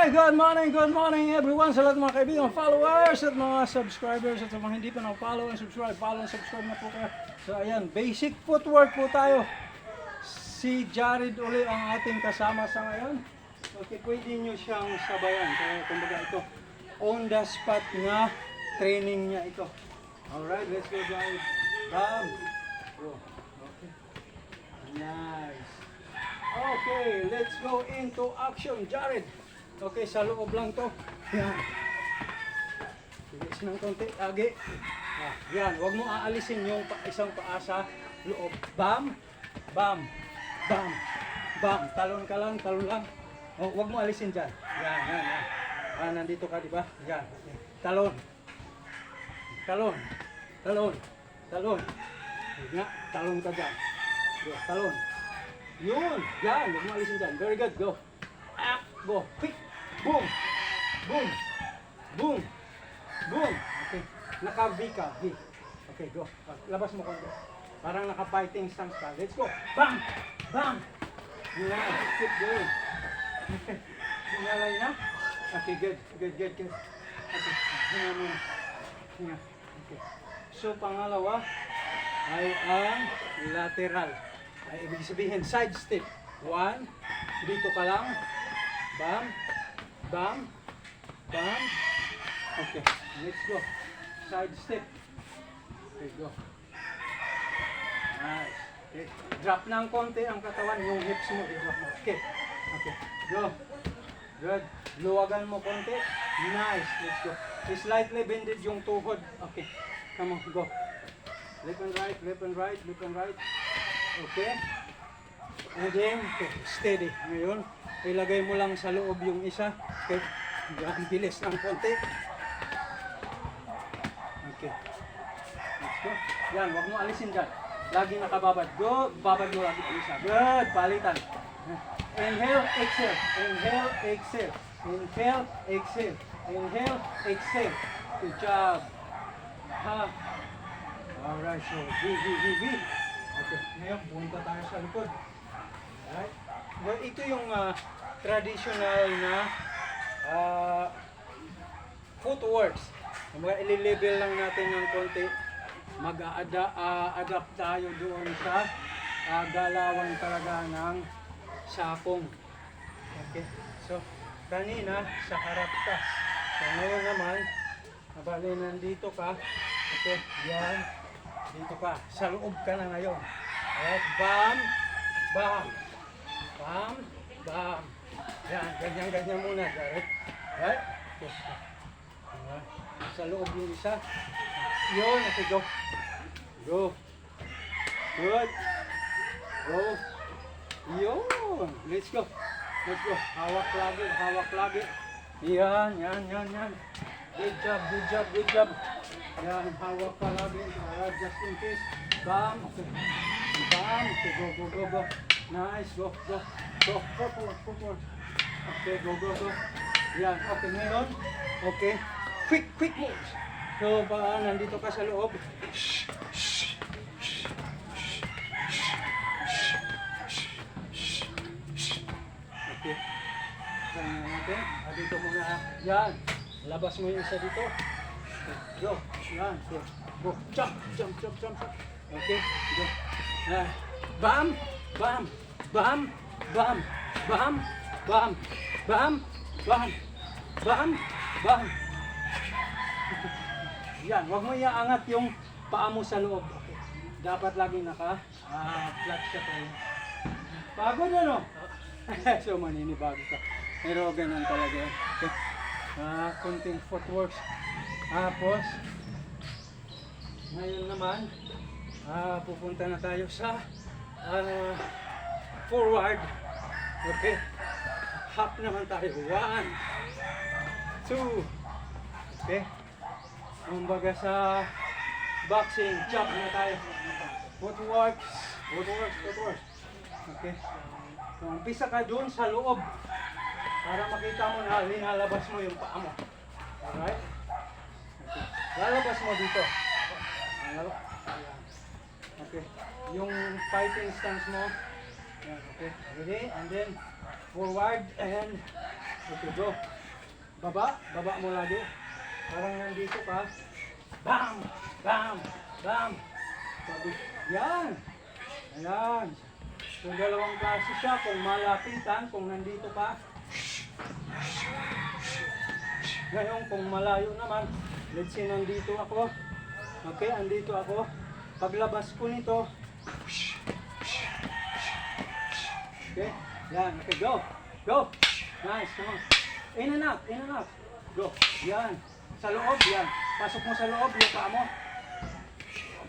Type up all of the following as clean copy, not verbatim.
Alright, good morning everyone sa lahat ng mga kaibigan, followers at mga subscribers at sa mga hindi pa na-follow and subscribe, follow and subscribe na po kayo. So ayan, basic footwork po tayo. Si Jared uli ang ating kasama sa ngayon. Okay, pwede nyo siyang sabayan. Kaya kumbaga ito, on the spot na training niya ito. Alright, let's go Jared. Bam! Go. Okay. Nice. Okay, let's go into action, Jared. Okay, sa loob lang to. Yan. Bilis ng konti. Agi. Yan, huwag mo aalisin yung isang paa sa loob. Bam, bam, bam, bam. Talon ka lang, talon lang. Oh, huwag mo alisin dyan. Yan, yan, yan. Nandito ka, di ba? Yan. Okay. Talon. Talon. Talon. Talon. Nga, talon ka dyan. Go, talon. Yun. Yan, huwag mo alisin dyan. Very good. Go. Up. Go. Quick. Boom! Boom! Boom! Boom! Okay. Naka-V ka. V. Okay, go. Labas mo konti. Parang naka-fighting stance ka. Let's go. Bam! Bam! Nice. Keep going. Okay. Hinalay na. Okay, good. Good, good, good. Okay. Hinga muna. Hinga. Okay. So, pangalawa ay ang lateral. Ay, ibig sabihin, side step. One. Dito ka lang. Bam! Bam, bam. Okay, let's go. Side step. Okay, go. Nice. Okay. Drop ng konti ang katawan, yung hips mo, i-drop mo. Okay. Okay, go. Good. Luwagan mo konti. Nice. Let's go. Slightly bended yung tuhod. Okay. Come on, go. Left and right, left and right, left and right. Okay. And then, okay, steady. Ngayon, ilagay mo lang sa loob yung isa. Okay. Ang bilis ng konti. Okay. Let's go. Yan, huwag mo alisin dyan. Lagi nakababad. Go. Babad mo lagi ang isa. Good. Palitan. Inhale, exhale. Inhale, exhale. Inhale, exhale. Inhale, exhale. Good job. Ha. Alright, so V. Okay. Ngayon, punta tayo sa likod. Alright. Well, ito yung traditional na footworks. Mga i-level lang natin ng konti. Mag-adapt tayo doon sa galawan talaga ng sakong. Okay. So, kanina sa harap ka. So, ngayon naman, nabali nandito ka. Okay. Yan. Dito ka. Sa loob ka na ngayon. Alright. Bam. Bam. Bam, bam. Yan, ganyan muna, Jared. Right? Okay. Sa loob yung isa. Yun, okay, go. Go. Good. Go. Yun. Let's go. Let's go. Hawak lagi, hawak lagi. Yan. Good job, good job, good job. Yan, hawak ka lagi. Just in case. Bam. Okay. Bam. Okay, go. Nice, go. Forward. Okay, go. Yan, okay, ngayon. Okay, quick moves. So, nandito ka sa loob. Okay. Kaya natin. Dito muna. Yan. Labas mo yung isa dito. Okay, go. Yan. Okay. Go. Jump. Okay, go. Bam. Bam. Yan, huwag mo iaangat yung paa mo sa loob. Okay. Dapat lagi flat ka tayo. Pagod ano? So maninibago ka. Pero ganun talaga. Okay. Kunting footworks. Tapos, ngayon naman, pupunta na tayo sa forward. Okay. Hop naman tayo. 1, 2. Okay. Kumbaga sa boxing, chop na tayo. Footworks. Okay. So, umpisa ka doon sa loob para makita mo na linalabas mo yung paa mo. Alright? Okay. Lalabas mo dito. Okay. Yung fighting stance mo. Yan, okay. Ready? And then forward and Okay, go. Baba mo lagi. Parang nandito ka. Bam! Bam! Bam! Sabi, yan! Ayan. So, dalawang klase siya. Kung malapitan, kung nandito ka. Ngayon, kung malayo naman, let's say nandito ako. Okay, andito ako. Paglabas ko nito, okay, yan. Okay, go. Go. Nice, come on. In and out, in and out. Go. Yan. Sa loob, yan. Pasok mo sa loob, yung paa mo.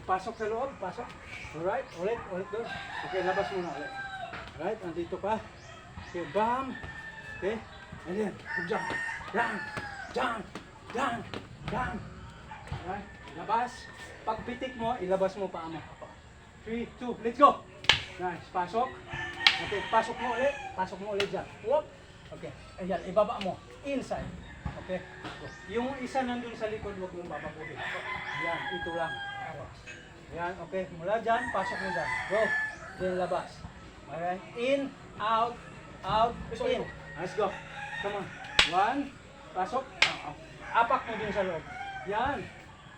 Pasok sa loob, pasok. Alright, ulit doon. Okay, labas mo na ulit. Alright, andito ka. Okay, bam. Okay, and then, jump. Jump, jump, jump, jump. Alright, labas. Pag pitik mo, ilabas mo paa mo. 3, 2, let's go. Nice, pasok. Okay, pasok mo ulit. Pasok mo ulit dyan. Whoop. Okay, ayan, ibaba mo. Inside. Okay, yung isa nandun sa likod, huwag mong babaguhin. Yan, ito lang. Yan, okay, mula dyan, pasok mo dyan. Go, then labas. Alright, in, out, out, in. Let's go. Come on. 1, pasok. Apak mo din sa loob. Yan.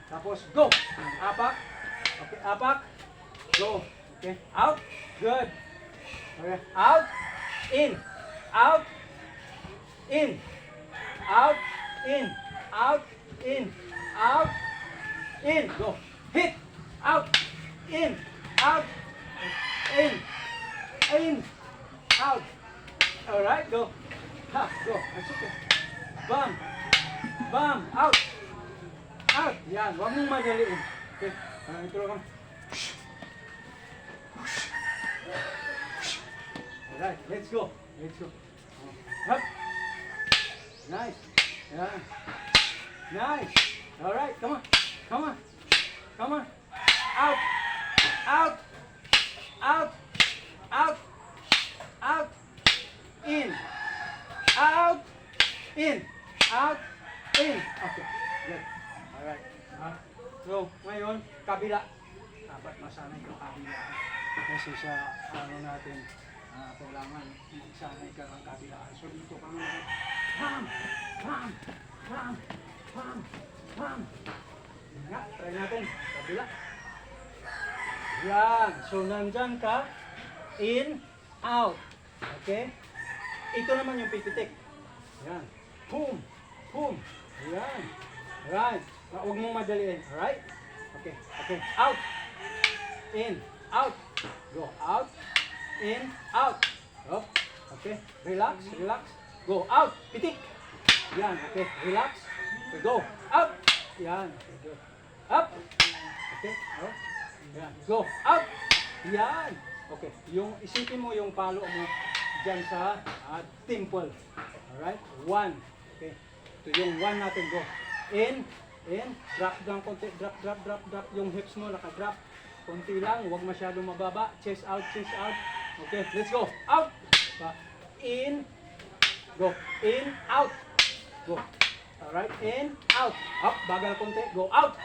Tapos, go. Apak. Okay, apak. Go. Okay, out. Good. Okay, out, in, out, in, out, in, out, in, out, in. Go. Hit. Out, in, out, in, in, out. Alright, go. Ha, go. That's okay. Bam, bam, out, out. Yan, huwag mong madaliin. Okay, ito lang. Alright, let's go. Let's go. Up. Nice. Yeah. Nice. Alright, come on. Come on. Come on. Out. Out. Out. Out. Out. In. Out. In. Out. In. Okay. Good. Alright. So, ngayon, kabila. Dapat masanay yung kabila. Kasi sa ano natin, kailangan sanay ka ng kabilaan. So dito ka naman. Bam! Bam! Bam! Bam! Bam! Nga, try natin. Kabila. Yan. So nandyan ka. In, out. Okay? Ito naman yung pipitik. Yan. Boom! Boom! Yan. Right. Huwag mong madaliin. Alright? Okay. Okay. Out. In. Out. Go. Out. In, out. Up. Okay. Relax, relax. Go out. Pitik. Yan. Okay. Relax. Okay. Go. Out. Yan. Okay. Go. Up. Okay. Up. Yan. Go. Out. Yan. Okay. Yung isipin mo yung palo mo dyan sa temple. Alright? 1. Okay. Ito yung 1 natin. Go. In. In. Drop down konti. Drop, drop, drop, drop. Yung hips mo naka-drop. Konti lang. Huwag masyadong mababa. Chest out, chest out. Okay, let's go. Out. In. Go. In. Out. Go. Alright. In. Out. Up. Bagal konti. Go. Out.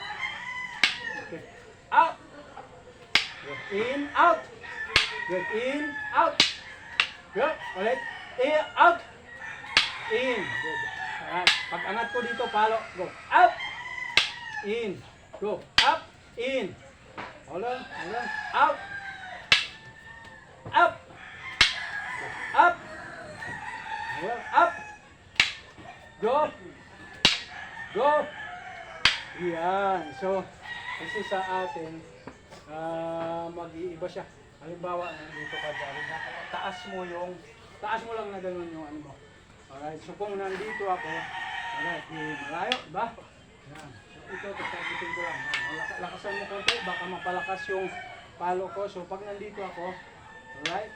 Okay. Out. Go. In. Out. Good. In. Out. Good. Ulit. In. Out. In. Good. Alright. Pag angat ko dito, palo. Go. Up. In. Go. Up. In. Hold on. Hold on. Out. Up. Up. Up. Go. Go. Yan. So, kasi sa atin, mag-iiba siya. Halimbawa, nandito ka dyan. Taas mo lang na ganun yung ano mo. Alright. So, kung nandito ako, alright, malayo, diba? Yan. So, ito, pagkakitin ko lang. Lakasan mo konti, baka mapalakas yung palo ko. So, pag nandito ako, alright.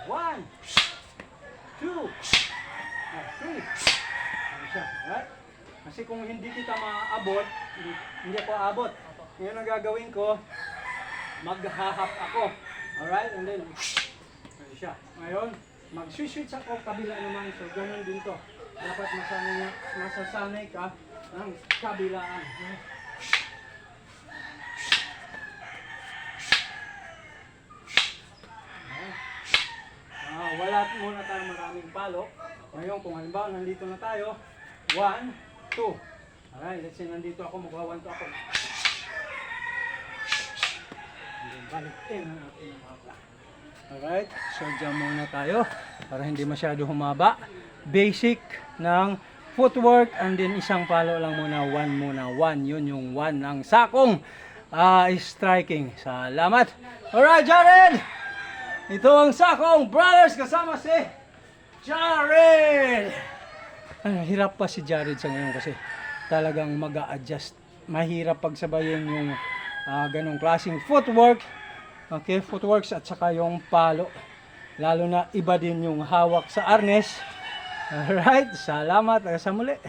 1, 2, 3. Ano siya, alright? Kasi kung hindi kita maaabot, hindi ako aabot. Ngayon ang gagawin ko, maghahap ako. Alright? And then, ano siya. Ngayon, mag-switch ako, kabila naman. So, ganun din to. Dapat masasanay ka ng kabilaan. Wala wala muna tayo maraming palo. Ngayon, kung halimbawa nandito na tayo, 1, 2. Alright, let's say nandito ako, magwa 1, 2 ako. Balikin na natin ang mapa. Alright, so dyan muna tayo para hindi masyado humaba. Basic ng footwork and then isang palo lang muna, 1. Yun yung 1 ng sakong striking. Salamat. Alright, Jared! Ito ang Sakong Brothers kasama si Jared! Hirap pa si Jared sa ngayon kasi talagang mag-a-adjust. Mahirap pagsabayin yung ganong klaseng footwork. Okay, footworks at saka yung palo. Lalo na iba din yung hawak sa arnes. Alright, salamat. Sa muli.